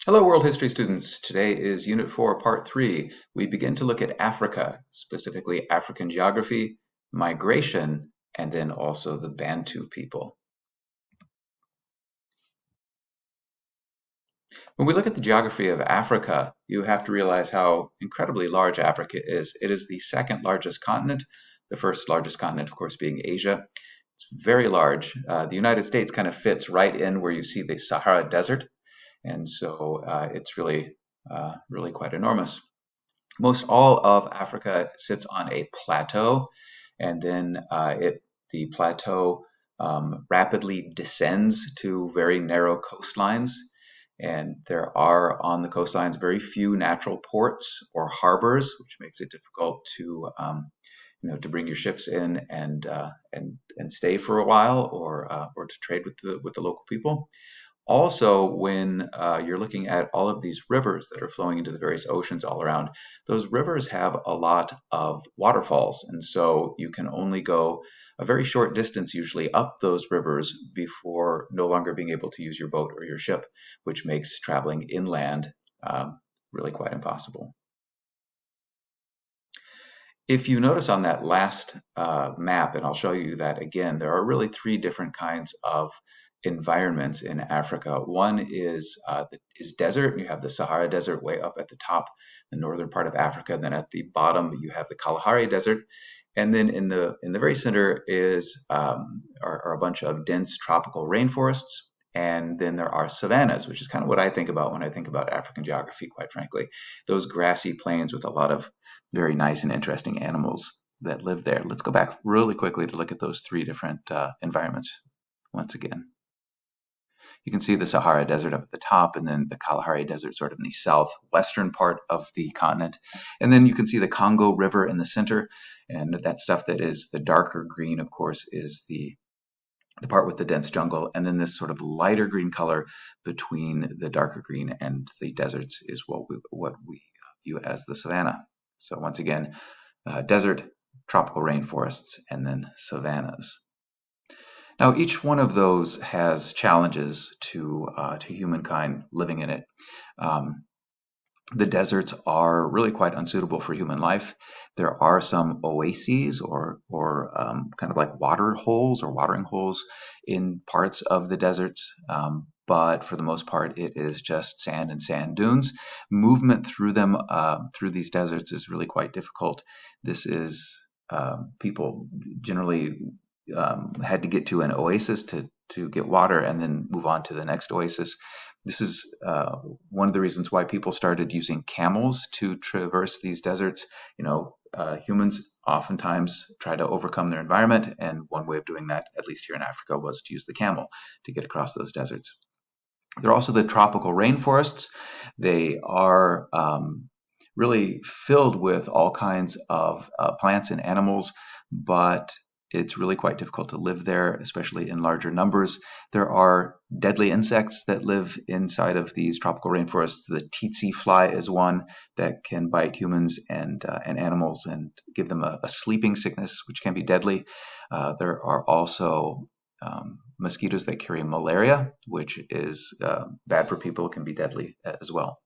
Hello, world history students. Today is Unit 4, Part 3. We begin to look at Africa, specifically African geography, migration, and then also the Bantu people. When we look at the geography of Africa, you have to realize how incredibly large Africa is. It is the second largest continent, the first largest continent, of course, being Asia. It's very large. The United States kind of fits right in where you see the Sahara Desert, and so it's really quite enormous. Most all of Africa sits on a plateau, and then the plateau rapidly descends to very narrow coastlines. And there are on the coastlines very few natural ports or harbors, which makes it difficult to bring your ships in and stay for a while or to trade with the local people. Also, when you're looking at all of these rivers that are flowing into the various oceans all around, those rivers have a lot of waterfalls. And so you can only go a very short distance, usually up those rivers, before no longer being able to use your boat or your ship, which makes traveling inland really quite impossible. If you notice on that last map, and I'll show you that again, there are really three different kinds of environments in Africa. One is desert. You have the Sahara Desert way up at the top, the northern part of Africa. And then at the bottom, you have the Kalahari Desert. And then in the very center are a bunch of dense tropical rainforests. And then there are savannas, which is kind of what I think about when I think about African geography, quite frankly. Those grassy plains with a lot of very nice and interesting animals that live there. Let's go back really quickly to look at those three different environments once again. You can see the Sahara Desert up at the top, and then the Kalahari Desert sort of in the southwestern part of the continent. And then you can see the Congo River in the center, and that stuff that is the darker green, of course, is the part with the dense jungle. And then this sort of lighter green color between the darker green and the deserts is what we view as the savanna. So once again, desert, tropical rainforests, and then savannas. Now, each one of those has challenges to humankind living in it. The deserts are really quite unsuitable for human life. There are some oases or kind of like water holes or watering holes in parts of the deserts, but for the most part, it is just sand and sand dunes. Movement through them, through these deserts, is really quite difficult. This is people generally had to get to an oasis to get water and then move on to the next oasis. This is one of the reasons why people started using camels to traverse these deserts. Humans oftentimes try to overcome their environment, and one way of doing that, at least here in Africa, was to use the camel to get across those deserts. There are also the tropical rainforests. They are really filled with all kinds of plants and animals, but it's really quite difficult to live there, especially in larger numbers. There are deadly insects that live inside of these tropical rainforests. The tsetse fly is one that can bite humans and animals and give them a sleeping sickness, which can be deadly. There are also mosquitoes that carry malaria, which is bad for people, can be deadly as well.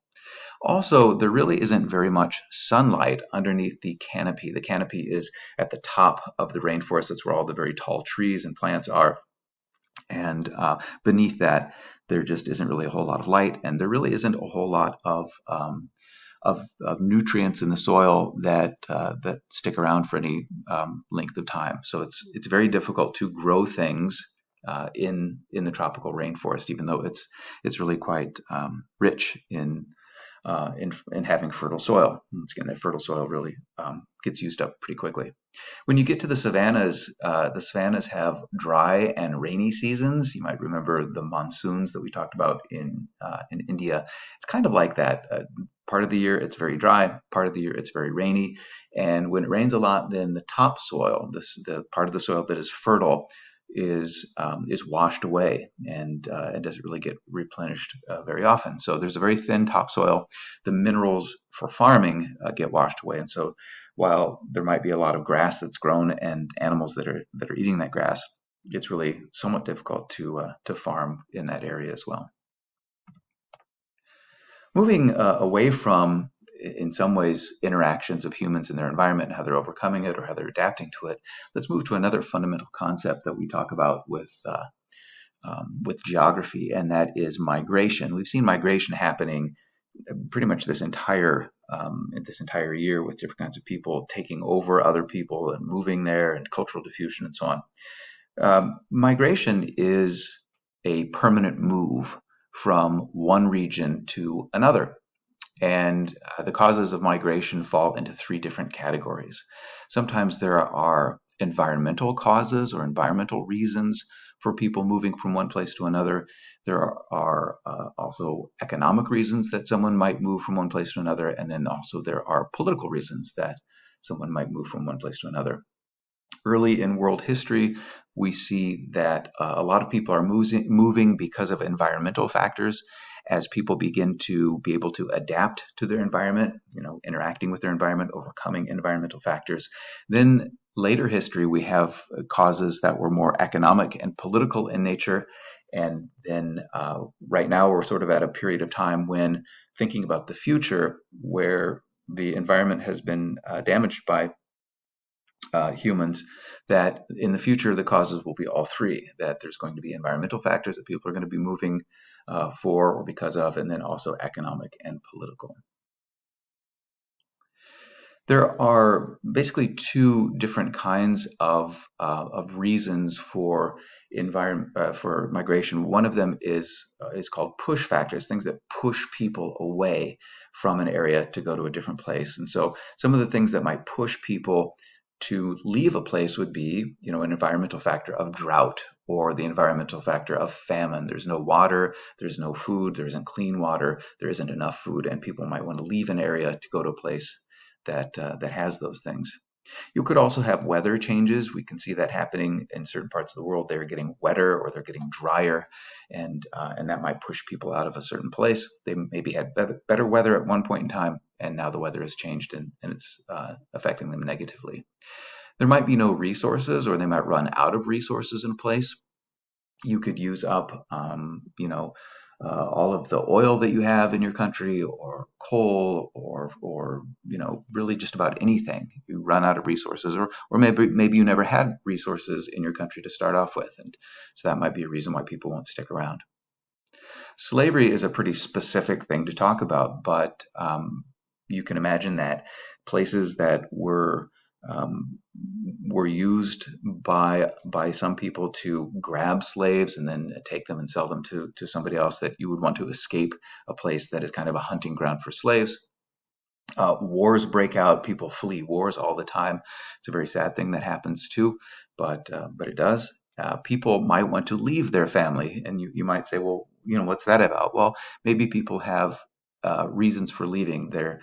Also, there really isn't very much sunlight underneath the canopy. The canopy is at the top of the rainforest. That's where all the very tall trees and plants are. And beneath that, there just isn't really a whole lot of light, and there really isn't a whole lot of nutrients in the soil that stick around for any length of time. So it's very difficult to grow things in the tropical rainforest, even though it's really quite rich in having fertile soil. Once again, that fertile soil really gets used up pretty quickly. When you get to the savannas have dry and rainy seasons. You might remember the monsoons that we talked about in India. It's kind of like that. Part of the year it's very dry, part of the year it's very rainy, and when it rains a lot, then the topsoil, the part of the soil that is fertile, is washed away and it doesn't really get replenished very often. So there's a very thin topsoil. The minerals for farming get washed away, and so while there might be a lot of grass that's grown and animals that are eating that grass, it's really somewhat difficult to farm in that area as well. Moving away from, in some ways, interactions of humans in their environment and how they're overcoming it or how they're adapting to it, let's move to another fundamental concept that we talk about with geography, and that is migration. We've seen migration happening pretty much this entire year, with different kinds of people taking over other people and moving there, and cultural diffusion and so on. Migration is a permanent move from one region to another. And the causes of migration fall into three different categories. Sometimes there are environmental causes or environmental reasons for people moving from one place to another. There are also economic reasons that someone might move from one place to another. And then also there are political reasons that someone might move from one place to another. Early in world history, we see that a lot of people are moving because of environmental factors. As people begin to be able to adapt to their environment, interacting with their environment, overcoming environmental factors. Then later history, we have causes that were more economic and political in nature. And then right now, we're sort of at a period of time when thinking about the future, where the environment has been damaged by humans, that in the future the causes will be all three, that there's going to be environmental factors that people are going to be moving for or because of, and then also economic and political. There are basically two different kinds of reasons for for migration. One of them is called push factors, things that push people away from an area to go to a different place. And so some of the things that might push people to leave a place would be, an environmental factor of drought, or the environmental factor of famine. There's no water, there's no food, there isn't clean water, there isn't enough food, and people might want to leave an area to go to a place that has those things. You could also have weather changes. We can see that happening in certain parts of the world. They're getting wetter or they're getting drier, and that might push people out of a certain place. They maybe had better weather at one point in time, and now the weather has changed and it's affecting them negatively. There might be no resources, or they might run out of resources in a place. You could use up, all of the oil that you have in your country, or coal, or really just about anything. You run out of resources, or maybe you never had resources in your country to start off with, and so that might be a reason why people won't stick around. Slavery is a pretty specific thing to talk about, but you can imagine that places that were used by some people to grab slaves and then take them and sell them to somebody else, that you would want to escape a place that is kind of a hunting ground for slaves. Wars break out. People flee wars all the time. It's a very sad thing that happens too, but it does. People might want to leave their family, and you might say, well, what's that about? Well, maybe people have reasons for leaving. Their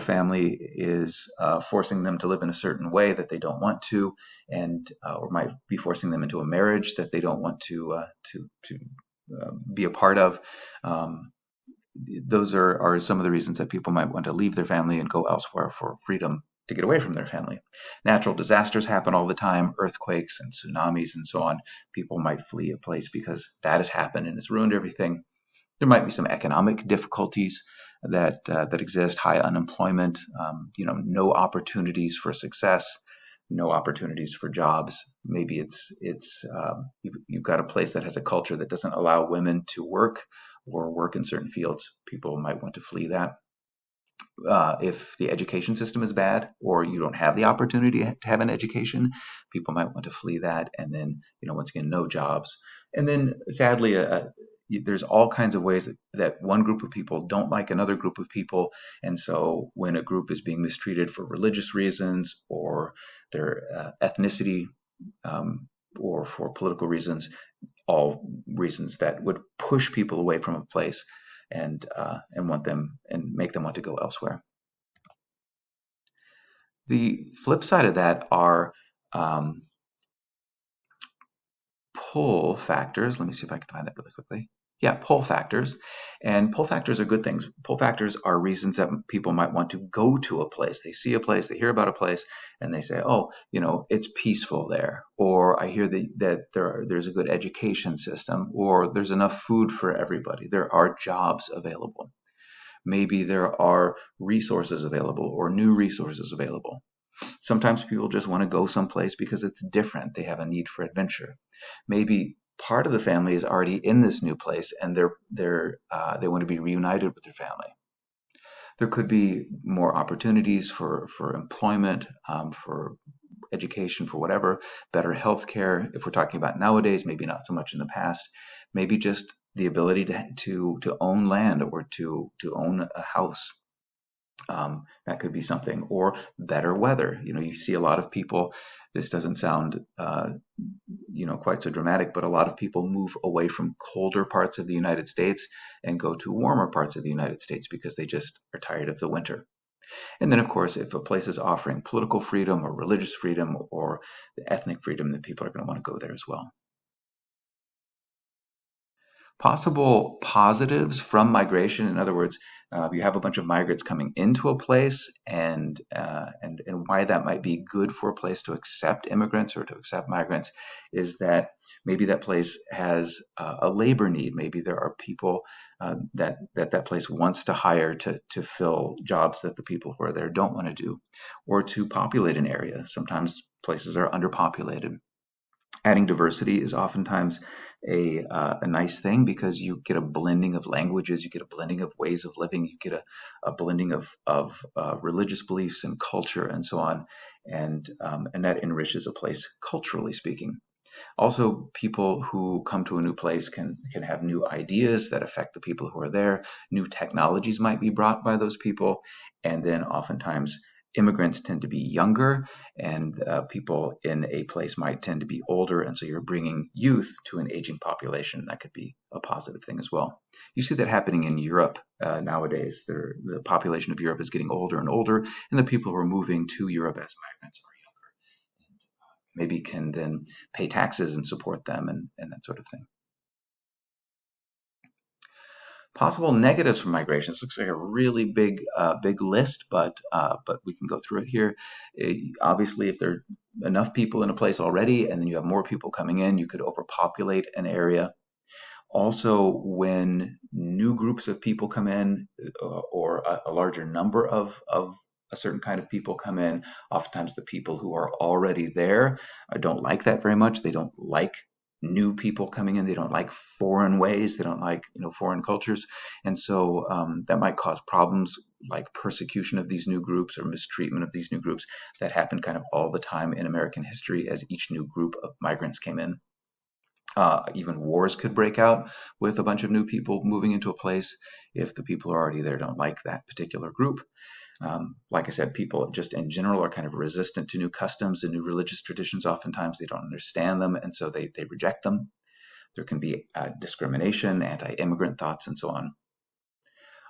family is forcing them to live in a certain way that they don't want to, and or might be forcing them into a marriage that they don't want to be a part of. Those are some of the reasons that people might want to leave their family and go elsewhere for freedom, to get away from their family. Natural disasters happen all the time, earthquakes and tsunamis and so on. People might flee a place because that has happened and it's ruined everything. There might be some economic difficulties that exist, high unemployment, no opportunities for success, no opportunities for jobs. Maybe you've got a place that has a culture that doesn't allow women to work or work in certain fields. People might want to flee that. If the education system is bad, or you don't have the opportunity to have an education, people might want to flee that. And then, once again, no jobs. And then sadly, there's all kinds of ways that one group of people don't like another group of people. And so when a group is being mistreated for religious reasons, or their ethnicity, or for political reasons, all reasons that would push people away from a place and make them want to go elsewhere. The flip side of that are pull factors. Let me see if I can find that really quickly. Yeah, pull factors. And pull factors are good things. Pull factors are reasons that people might want to go to a place. They see a place, they hear about a place, and they say, oh, it's peaceful there. Or I hear that there's a good education system, or there's enough food for everybody. There are jobs available. Maybe there are resources available or new resources available. Sometimes people just want to go someplace because it's different. They have a need for adventure. Maybe part of the family is already in this new place and they want to be reunited with their family. There could be more opportunities for employment, for education, for whatever, better healthcare. If we're talking about nowadays, maybe not so much in the past, maybe just the ability to own land or to own a house. That could be something, or better weather. You see a lot of people. This doesn't sound, quite so dramatic, but a lot of people move away from colder parts of the United States and go to warmer parts of the United States because they just are tired of the winter. And then, of course, if a place is offering political freedom or religious freedom or the ethnic freedom, then people are going to want to go there as well. Possible positives from migration. In other words, you have a bunch of migrants coming into a place, and why that might be good for a place to accept immigrants or to accept migrants is that maybe that place has a labor need. Maybe there are people that place wants to hire to fill jobs that the people who are there don't want to do, or to populate an area. Sometimes places are underpopulated. Adding diversity is oftentimes a nice thing because you get a blending of languages, you get a blending of ways of living, you get a blending of religious beliefs and culture and so on, and that enriches a place culturally speaking. Also, people who come to a new place can have new ideas that affect the people who are there. New technologies might be brought by those people, and then oftentimes immigrants tend to be younger, and people in a place might tend to be older, and so you're bringing youth to an aging population. That could be a positive thing as well. You see that happening in Europe nowadays. The population of Europe is getting older and older, and the people who are moving to Europe as migrants are maybe can then pay taxes and support them and that sort of thing. Possible negatives from migration. This looks like a really big list, but we can go through it here. Obviously, if there are enough people in a place already, and then you have more people coming in, you could overpopulate an area. Also, when new groups of people come in, or a larger number of a certain kind of people come in, oftentimes the people who are already there don't like that very much. They don't like new people coming in. They don't like foreign ways. They don't like foreign cultures, and so that might cause problems like persecution of these new groups or mistreatment of these new groups that happened kind of all the time in American history as each new group of migrants came in. Even wars could break out with a bunch of new people moving into a place if the people who are already there don't like that particular group. Like I said, people just in general are kind of resistant to new customs and new religious traditions. Oftentimes they don't understand them, and so they reject them. There can be discrimination, anti-immigrant thoughts, and so on.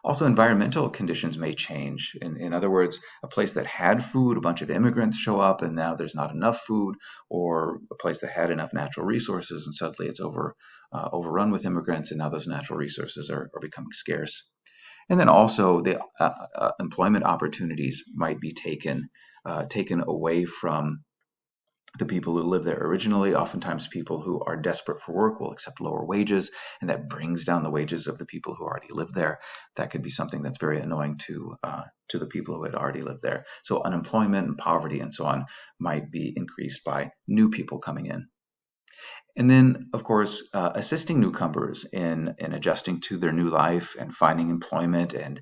Also, environmental conditions may change. In other words, a place that had food, a bunch of immigrants show up, and now there's not enough food, or a place that had enough natural resources, and suddenly it's overrun with immigrants, and now those natural resources are becoming scarce. And then also the employment opportunities might be taken away from the people who live there originally. Oftentimes people who are desperate for work will accept lower wages, and that brings down the wages of the people who already live there. That could be something that's very annoying to the people who had already lived there. So unemployment and poverty and so on might be increased by new people coming in. And then, of course, assisting newcomers in adjusting to their new life and finding employment and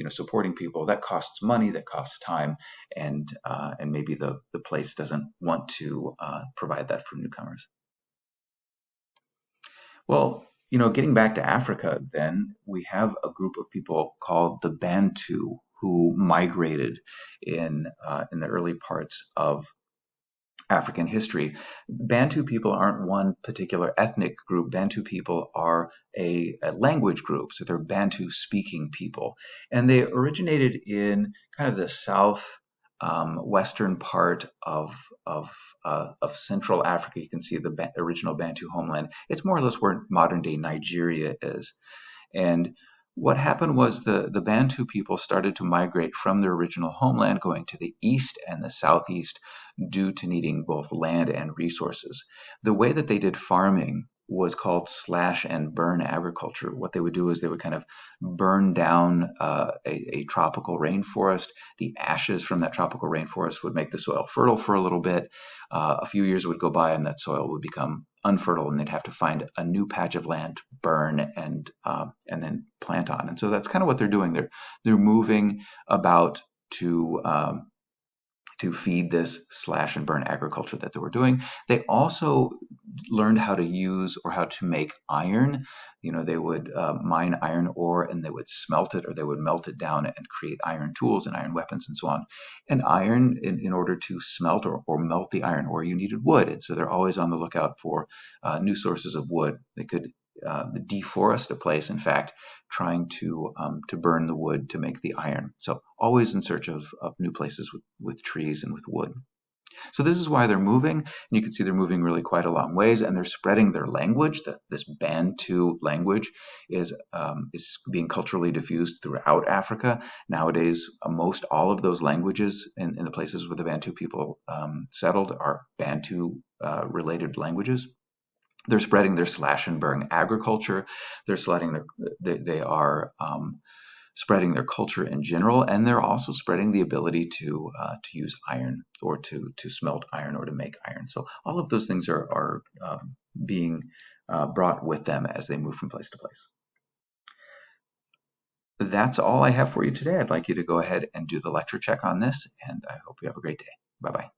supporting people, that costs money, that costs time, and maybe the place doesn't want to provide that for newcomers. Well, getting back to Africa, then we have a group of people called the Bantu who migrated in the early parts of African history. Bantu people aren't one particular ethnic group. Bantu people are a language group, so they're Bantu speaking people. And they originated in kind of the south western part of Central Africa. You can see the original Bantu homeland. It's more or less where modern day Nigeria is. And what happened was the Bantu people started to migrate from their original homeland, going to the east and the southeast due to needing both land and resources. The way that they did farming was called slash and burn agriculture. What they would do is they would kind of burn down a tropical rainforest. The ashes from that tropical rainforest would make the soil fertile for a little bit. A few years would go by and that soil would become unfertile, and they'd have to find a new patch of land to burn and then plant on. And so that's kind of what they're doing. They're moving about to feed this slash and burn agriculture that they were doing. They also learned how to use or how to make iron. They would mine iron ore and they would smelt it, or they would melt it down and create iron tools and iron weapons and so on. And iron, in order to smelt or melt the iron ore, you needed wood. And so they're always on the lookout for new sources of wood. They could deforest a place, in fact, trying to burn the wood to make the iron. So always in search of new places with trees and with wood. So this is why they're moving, and you can see they're moving really quite a long ways, and they're spreading their language. This Bantu language is being culturally diffused throughout Africa. Nowadays, most all of those languages in the places where the Bantu people settled are Bantu related languages. They're spreading their slash and burn agriculture. They are spreading their culture in general, and they're also spreading the ability to use iron or to smelt iron or to make iron. So all of those things are being brought with them as they move from place to place. That's all I have for you today. I'd like you to go ahead and do the lecture check on this, and I hope you have a great day. Bye-bye.